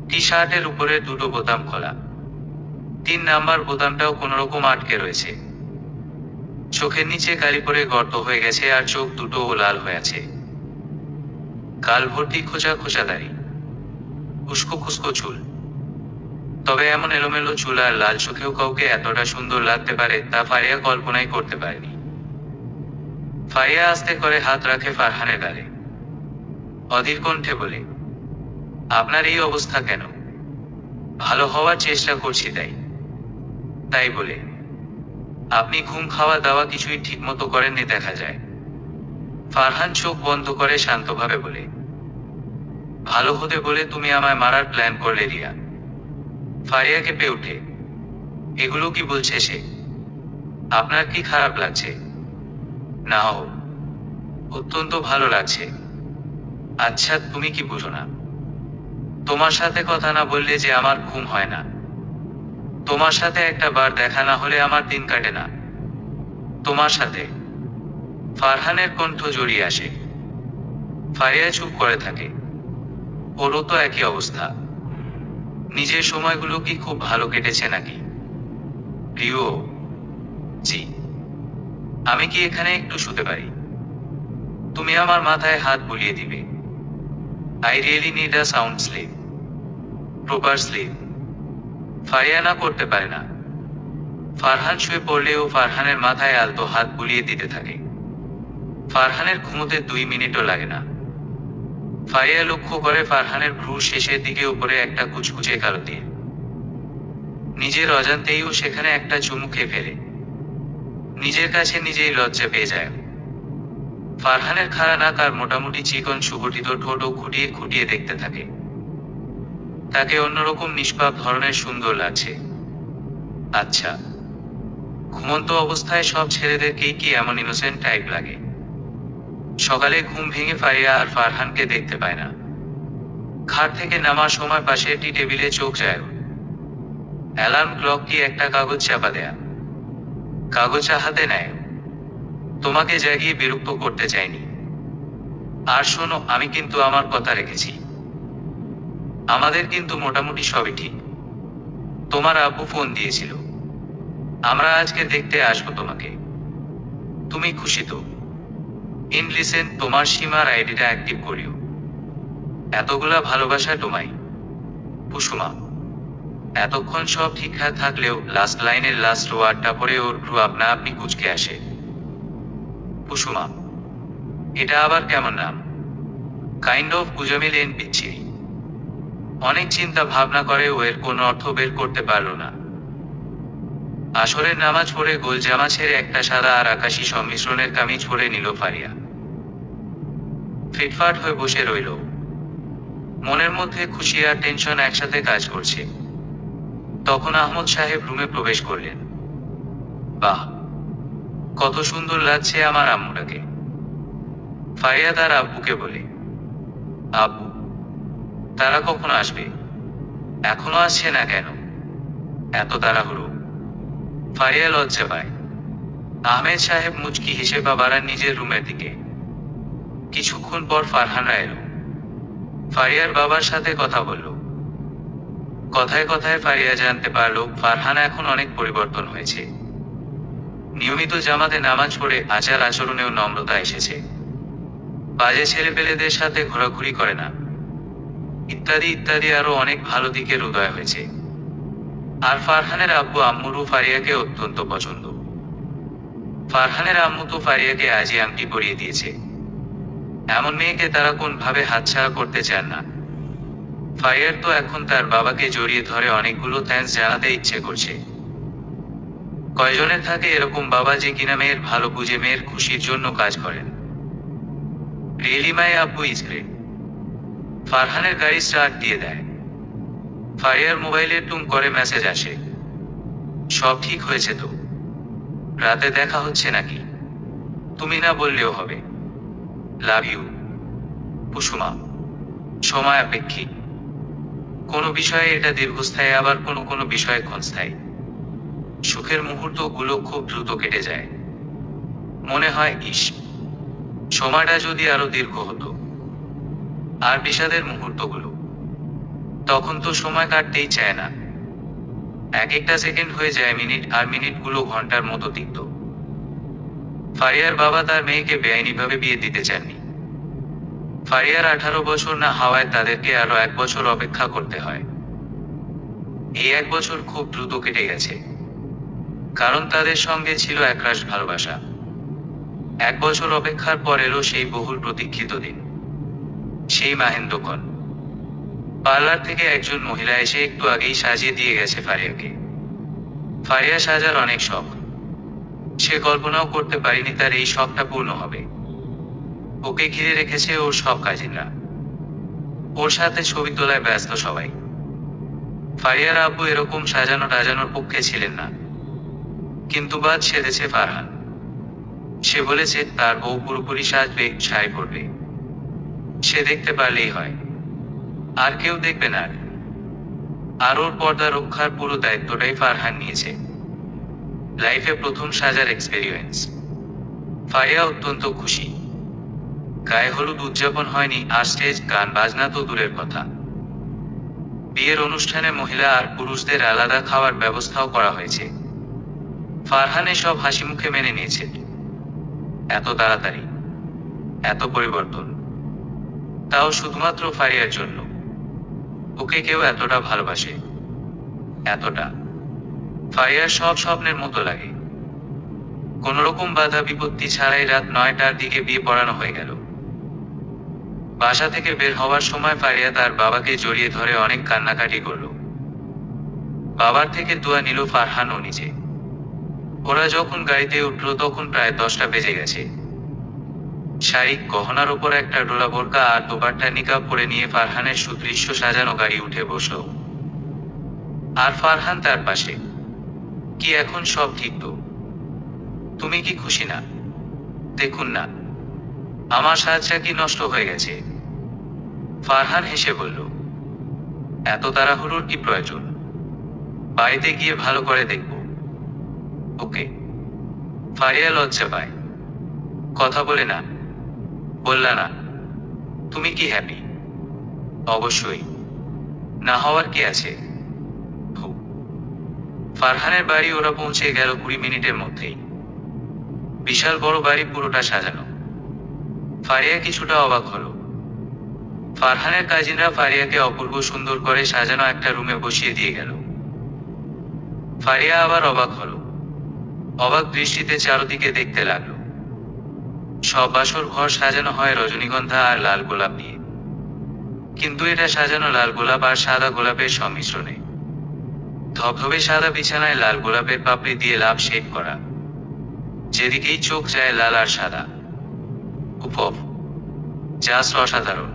[SPEAKER 1] টি শার্টের উপরে দুটো বোতাম খোলা, 3 নাম্বার বোতামটাও কোনোরকম আটকে রয়েছে। চোখের নিচে কালি পড়ে গর্ত হয়ে গেছে আর চোখ দুটোও লাল হয়ে আছে। গাল ভর্তি খোঁচা খোঁচা দাড়ি, উস্কো খুস্কো চুল। তবে এমন এলোমেলো চুল আর লাল চোখেও কাউকে এতটা সুন্দর লাগতে পারে তা ফারিয়া কল্পনাই করতে পারেনি। ফারিয়া আস্তে করে হাত রাখে ফারহানের গালে। অধীর কণ্ঠে বলে, আপনার এই অবস্থা কেন? ভালো হওয়ার চেষ্টা করছি তাই বলে আপনি ঘুম খাওয়া দাওয়া কিছুই ঠিকমতো করেননি দেখা যায়। ফারহান চোখ বন্ধ করে শান্তভাবে বলে, ভালো হতে বলে তুমি আমায় মারার প্ল্যান করলে রিয়া। ফারিয়া কেঁপে উঠে, এগুলো কি বলছে সে? আপনার কি খারাপ লাগছে? না, অত্যন্ত ভালো লাগছে। আচ্ছা তুমি কি বুঝো না? তোমার সাথে কথা না বললে যে আমার ঘুম হয় না। তোমার সাথে একটা বার দেখা না হলে আমার দিন কাটে না। তোমার সাথে। ফারহানের কণ্ঠ জড়িয়ে আসে। ফারিয়া চুপ করে থাকে। ওরও তো একই অবস্থা। নিজের সময়গুলো কি খুব ভালো কেটেছে নাকি? প্রিয়, জি। আমি কি এখানে একটু শুতে পারি? তুমি আমার মাথায় হাত বুলিয়ে দিবে। I really need a sound sleep, proper slip. Faria না করতে পারে না। ফারহান শুয়ে পড়লেও ফারহানের মাথায় আলতো হাত বুলিয়ে দিতে থাকে। ফারহানের ঘুমোতে 2 মিনিটও লাগে না। ফারিয়া লক্ষ্য করে ফারহানের ভ্রু শেষের দিকে উপরে একটা কুচকুচে কালো দিয়ে। নিজের অজান্তেইও সেখানে একটা চুমু খেয়ে ফেলে। নিজের কাছে নিজেই লজ্জা পেয়ে যায়। ফারহানের খাড়া নাক আর মোটামুটি চিকন সুগঠিত ঠোঁটও খুঁটিয়ে খুঁটিয়ে দেখতে থাকে। তাকে অন্যরকম নিষ্পাপ ধরনের সুন্দর লাগছে। আচ্ছা, ঘুমন্ত অবস্থায় সব ছেলেদেরকেই কি এমন ইনোসেন্ট টাইপ লাগে? সকালে ঘুম ভেঙে ফারিয়া আর ফারহানকে দেখতে পায় না। খাট থেকে নামার সময় পাশে টি টেবিলে চোখ যায়। অ্যালার্ম ক্লকটি একটা কাগজ চাপা দেয়া। কাগজ হাতে নেয়। তোমাকে জাগিয়ে বিরক্ত করতে চাইনি। আর শোনো, আমি কিন্তু আমার কথা রেখেছি। আমাদের কিন্তু মোটামুটি সবই ঠিক। তোমার আব্বু ফোন দিয়েছিল, আমরা আজকে দেখতে আসবো তোমাকে। তুমি খুশি তো? ইন রিসেন্ট তোমার সীমার আইডিটা অ্যাক্টিভ করিও। এতগুলা ভালোবাসা তোমায়, কুসুমা। এতক্ষণ সব ঠিকঠাক থাকলেও লাস্ট লাইনের লাস্ট ওয়ার্ডটা পরে ওর ভ্রু আপনা আপনি কুঁচকে আসে। কুসুমা, এটা আবার কেমন নাম? কাইন্ড অফ গুজমিল এন বিচ্ছিরি। অনেক চিন্তা ভাবনা করে ও এর কোনো অর্থ বের করতে পারল না। আসরের নামাজ পড়ে গোল জামা ছেড়ে একটা সাদা আর আকাশি সংমিশ্রণের কামিজ পরে নিল ফারিয়া। ফিটফাট হয়ে বসে রইল। মনের মধ্যে খুশি আর টেনশন একসাথে কাজ করছে। তখন আহমদ সাহেব রুমে প্রবেশ করলেন। বাহ, কত সুন্দর লাগছে আমার আম্মুটাকে, ফারিয়া তার আব্বুকে বলে। আব্বু, তারা কখন আসবে? এখনো আসছে না কেন? এত তাড়াহুড়ো? ফারিয়া লজ্জা পায়। আহমেদ সাহেব মুচকি হেসে বাবারা নিজের রুমের দিকে। কিছুক্ষণ পর ফারহানরা এলো। ফারিয়ার বাবার সাথে কথা বলল। কথায় কথায় ফারিয়া জানতে পারল ফারহান এখন অনেক পরিবর্তন হয়েছে। নিয়মিত জামাতে নামাজ পড়ে আচার আচরণেও নম্রতা এসেছে। বাজে ছেলেপেলেদের সাথে ঘোরাঘুরি করে না, ইত্যাদি ইত্যাদি আরো অনেক ভালো দিকের উদয় হয়েছে। আর ফারহানের আব্বু আম্মুরও ফারিয়াকে অত্যন্ত পছন্দ। ফারহানের আম্মু তো ফারিয়াকে আজই আংটি পরিয়ে দিয়েছে। এমন মেয়েকে তারা কোনভাবে হাতছাড়া করতে চান না। ফারিয়ার তো এখন তার বাবাকে জড়িয়ে ধরে অনেকগুলো থ্যাঙ্কস জানাতে ইচ্ছে করছে। কয়জনের থাকে এরকম বাবা যে কিনা মেয়ের ভালো বুঝে মেয়ের খুশির জন্য কাজ করেন। রিয়েলি মাই আব্বু ইজ গ্রেট। ফারহানের গাড়ি স্টার্ট দিয়ে দেয়। ফারিয়ার মোবাইলে টুম করে মেসেজ আসে। সব ঠিক হয়েছে তো? রাতে দেখা হচ্ছে নাকি? তুমি না বললেও হবে। Love you, Kusuma. সময় আপেক্ষিক। কোনো বিষয়ে এটা দীর্ঘস্থায়ী, আবার কোনো কোনো বিষয়ে ক্ষণস্থায়ী। সুখের মুহূর্তগুলো খুব দ্রুত কেটে যায়। মনে হয় ইস, সময়টা যদি আরো দীর্ঘ হতো। আর বিষাদের মুহূর্তগুলো, তখন তো সময় কাটতেই চায় না। এক একটা সেকেন্ড হয়ে যায় মিনিট, আর মিনিটগুলো ঘন্টার মতো তিক্ত। ফারিয়ার বাবা তার মেয়েকে বেআইনিভাবে বিয়ে দিতে চাননি। ফারিয়ার 18 বছর না হওয়ায় তাদেরকে আরো 1 বছর অপেক্ষা করতে হয়। এই 1 বছর খুব দ্রুত কেটে গেছে, কারণ তাদের সঙ্গে ছিল একরাশ ভালোবাসা। 1 বছর অপেক্ষার পর এলো সেই বহুল প্রতীক্ষিত দিন, সেই মাহেন্দ্রক্ষণ। পার্লার থেকে একজন মহিলা এসে একটু আগেই সাজিয়ে দিয়ে গেছে ফারিয়াকে। ফারিয়া সাজার অনেক শখ। সে কল্পনাও করতে পারেনি তার এই শখটা পূর্ণ হবে। ওকে ঘিরে রেখেছে ওর সব কাজিনরা। ওর সাথে ছবি তোলায় ব্যস্ত সবাই। ফারিয়ার আব্বু এরকম সাজানো টাজানোর পক্ষে ছিলেন না, কিন্তু বাদ সেধেছে ফারহান। সে বলেছে তার বউ পুরোপুরি সাজবে, শাড়ি পরবে। সে দেখতে পারলেই হয়, আর কেউ দেখবে না। আর ওর পর্দা রক্ষার পুরো দায়িত্বটাই ফারহান নিয়েছে। লাইফে প্রথম সাজার এক্সপেরিয়েন্স। ফারিয়া অত্যন্ত খুশি। গায়ে হলুদ উদযাপন হয়নি, আর স্টেজ গান বাজনা তো দূরের কথা। বিয়ের অনুষ্ঠানে মহিলা আর পুরুষদের আলাদা খাওয়ার ব্যবস্থাও করা হয়েছে। ফারহান সব হাসি মুখে মেনে নিয়েছে। এত তাড়াতাড়ি, এত পরিবর্তন, তাও শুধুমাত্র ফারিয়ার জন্য। ওকে কেউ এতটা ভালোবাসে, এতটা। ফারিয়ার সব স্বপ্নের মতো লাগে। কোনোরকম বাধা বিপত্তি ছাড়াই রাত 9টার দিকে বিয়ে পড়ানো হয়ে গেল। বাসা থেকে বের হওয়ার সময় ফারিয়া তার বাবাকে জড়িয়ে ধরে অনেক কান্নাকাটি করল। বাবার থেকে দোয়া নিল ফারহান ও নিজে। ওরা যখন গাড়িতে উঠল তখন প্রায় 10টা বেজে গেছে। শাড়ি গহনার ওপর একটা ডোলা বোরকা আর দোপাট্টা নিকাব পরে নিয়ে ফারহানের সুদৃশ্য সাজানো গাড়ি উঠে বসল। আর ফারহান তার পাশে। কি এখন সব ঠিক তো? তুমি কি খুশি না? দেখুন না, আমার সাজটা কি নষ্ট হয়ে গেছে? ফারহান হেসে বলল, এত তাড়াহুড়োর কি প্রয়োজন? বাড়িতে গিয়ে ভালো করে দেখব। ওকে। ফারিয়া লজ্জা পায়। কথা বলে না। বললা না? তুমি কি হ্যাপি? অবশ্যই, না হওয়ার কি আছে? ফারহানের বাড়ি ওরা পৌঁছে গেল 20 মিনিটের মধ্যেই। বিশাল বড় বাড়ি, পুরোটা সাজানো। ফারিয়া কিছুটা অবাক হলো। ফারহানের কাজিনরা ফারিয়াকে অপূর্ব সুন্দর করে সাজানো একটা রুমে বসিয়ে দিয়ে গেল। ফারিয়া আবার অবাক হলো। অবাক দৃষ্টিতে চারদিকে দেখতে লাগলো। সব বাসর ঘর সাজানো হয় রজনীগন্ধা আর লাল গোলাপ দিয়ে, কিন্তু এটা সাজানো লাল গোলাপ আর সাদা গোলাপের সংমিশ্রণে। ধবধবে সাদা বিছানায় লাল গোলাপের পাপড়ি দিয়ে লাভ শেড করা, যেদিকেই চোখ যায় লাল আর সাদা। উফ, জাস্ট অসাধারণ।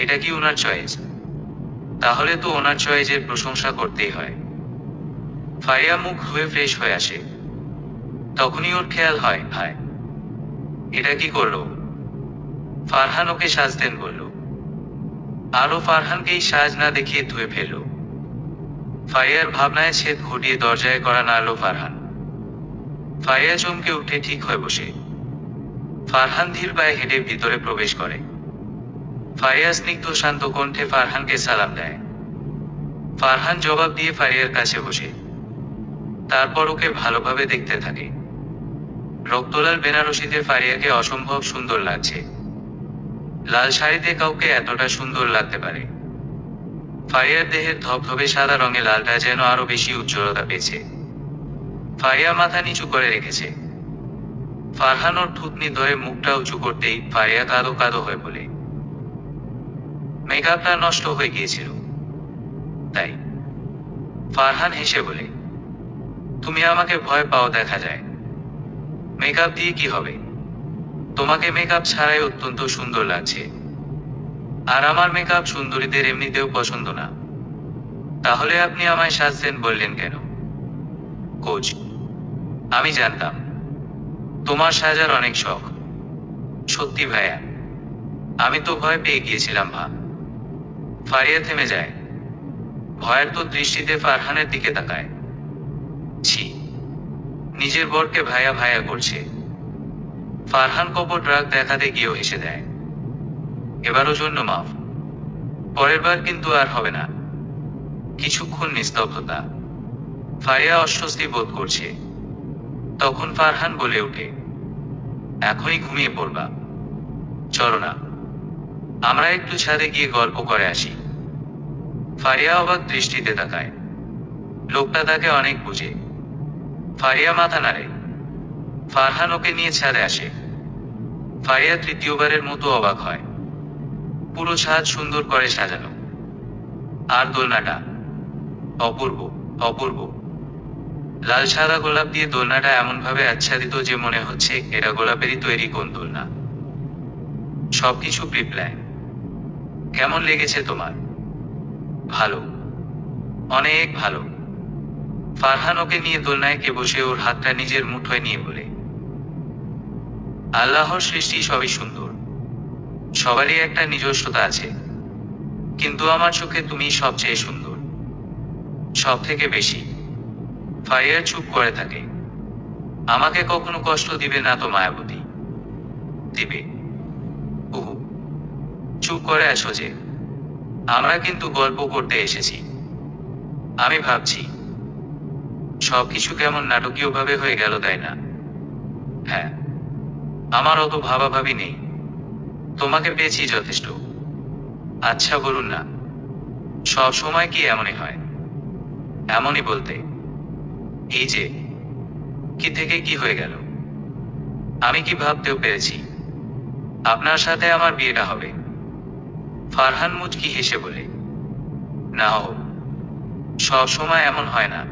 [SPEAKER 1] এটা কি ওনার চয়েস? তাহলে তো ওনার চয়েসের প্রশংসা করতেই হয়। ফারিয়া মুখ ধুয়ে ফ্রেশ হয়ে আসে। তখনই ওর খেয়াল হয়, হায়, এটা কি করলো? ফারহান ওকে সাজতেন বলল, আরও ফারহানকেই সাজ না দেখিয়ে ধুয়ে ফেলল। ফারিয়ার ভাবনায় ছেদ ঘটিয়ে দরজায় করা নাড়ল ফারহান। ফারিয়া চমকে উঠে ঠিক হয়ে বসে। ফারহান ধীর পায়ে হেঁটে ভিতরে প্রবেশ করে। ফারিয়া স্নিগ্ধ শান্ত কণ্ঠে ফারহানকে সালাম দেয়। ফারহান জবাব দিয়ে ফারিয়ার কাছে বসে, তারপর ওকে ভালোভাবে দেখতে থাকে। রক্তলাল বেনারসিতে ফারিয়াকে অসম্ভব সুন্দর লাগছে। লাল শাড়িতে কাউকে এতটা সুন্দর লাগতে পারে? ফারিয়ার দেহের ধবধবে সাদা রঙে লালটা যেন আরো বেশি উজ্জ্বলতা পেয়েছে। ফারিয়া মাথা নিচু করে রেখেছে। ফারহান ওর থুতনি ধরে মুখটা উঁচু করতেই ফারিয়া কাঁদো কাঁদো হয়ে বলে, মেকআপটা নষ্ট হয়ে গিয়েছিল তাই। ফারহান হেসে বলে, তুমি আমাকে ভয় পাও দেখা যায়। মেকআপ দিয়ে কি হবে? তোমাকে মেকআপ ছাড়াই অত্যন্ত সুন্দর লাগছে। আর আমার মেকআপ সুন্দরীদের এমনিতেও পছন্দ না। তাহলে আপনি আমায় সাজতেন বললেন কেন? কোচ, আমি জানতাম তোমার সাজার অনেক শখ। সত্যি ভাইয়া, আমি তো ভয় পেয়ে গিয়েছিলাম ভা। ফারিয়া থেমে যায়। ভয়ের তো দৃষ্টিতে ফারহানের দিকে তাকায়। ছি, নিজের বরকে ভাইয়া ভাইয়া করছে। ফারহান কপট রাগ দেখাতে গিয়েও হেসে দেয়। এবারও জন্য মাফ, পরের বার কিন্তু আর হবে না। কিছুক্ষণ নিস্তব্ধতা। ফারিয়া অস্বস্তি বোধ করছে। তখন ফারহান বলে ওঠে, এখনই ঘুমিয়ে পড়বা? চলো না, আমরা একটু ছাদে গিয়ে গল্প করে আসি। ফারিয়া অবাক দৃষ্টিতে তাকায়। লোকটা তাকে অনেক বুঝে। ফারিয়া মাথা নাড়ে। ফারহান ওকে নিয়ে ছাদে আসে। ফারিয়া তৃতীয়বারের মতো অবাক হয়। পুরো ছাদ সুন্দর করে সাজানো। আর দোলনাটা অপূর্ব, অপূর্ব। লাল সাদা গোলাপ দিয়ে দোলনাটা এমনভাবে আচ্ছাদিত যে মনে হচ্ছে এটা গোলাপেরই তৈরি কোন দোলনা। সবকিছু প্রিপ্ল্যান। কেমন লেগেছে তোমার? ভালো, অনেক ভালো। ফারহান ওকে নিয়ে দোলনায় কে বসে ওর হাতটা নিজের মুঠোয় নিয়ে বলে, আল্লাহর সৃষ্টি সবই সুন্দর। সবারই একটা নিজস্বতা আছে, কিন্তু আমার চোখে তুমি সবচেয়ে সুন্দর, সব থেকে বেশি। ফারিয়া চুপ করে থাকে। আমাকে কখনো কষ্ট দিবে না তো মায়াবতী? দিবে। উহু, চুপ করে আছো যে? আমরা কিন্তু গল্প করতে এসেছি। আমি ভাবছি সবকিছু কেমন নাটকীয়ভাবে হয়ে গেল, তাই না? হ্যাঁ, আমার অত ভাবাভাবি নেই। তোমাকে পেয়েছি যথেষ্ট। আচ্ছা বলুন না, সব সময় কি এমনই হয়? এমনই বলতে এই যে কি থেকে কি হয়ে গেল? আমি কি ভাবতেও পেরেছি আপনার সাথে আমার বিয়েটা হবে? ফারহান মুচকি হেসে বলে, না হোক, সব সময় এমন হয় না।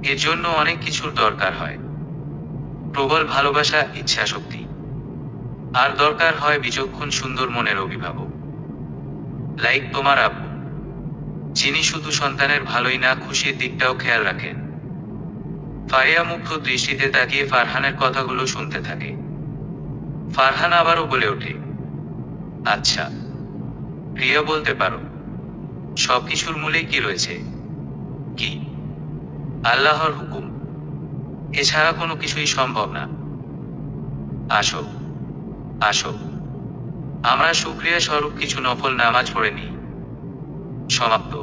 [SPEAKER 1] এর জন্য অনেক কিছুর দরকার হয়। প্রবল ভালোবাসা, ইচ্ছা শক্তি, আর দরকার হয় বিচক্ষণ সুন্দর মনের অভিভাবক, লাইক তোমার আব্বু, যিনি শুধু সন্তানের ভালোই না খুশির দিকটাও খেয়াল রাখেন। ফারিয়া মুগ্ধ দৃষ্টিতে তাকিয়ে ফারহানের কথাগুলো শুনতে থাকে। ফারহান আবারও বলে ওঠে, আচ্ছা প্রিয়া, বলতে পারো সবকিছুর মূলেই কি রয়েছে? কি? আল্লাহর হুকুম। এছাড়া কোনো কিছুই সম্ভব না। আসো, আসো, আমরা শুকরিয়া স্বরূপ কিছু নফল নামাজ পড়ে নিই। সমাপ্ত।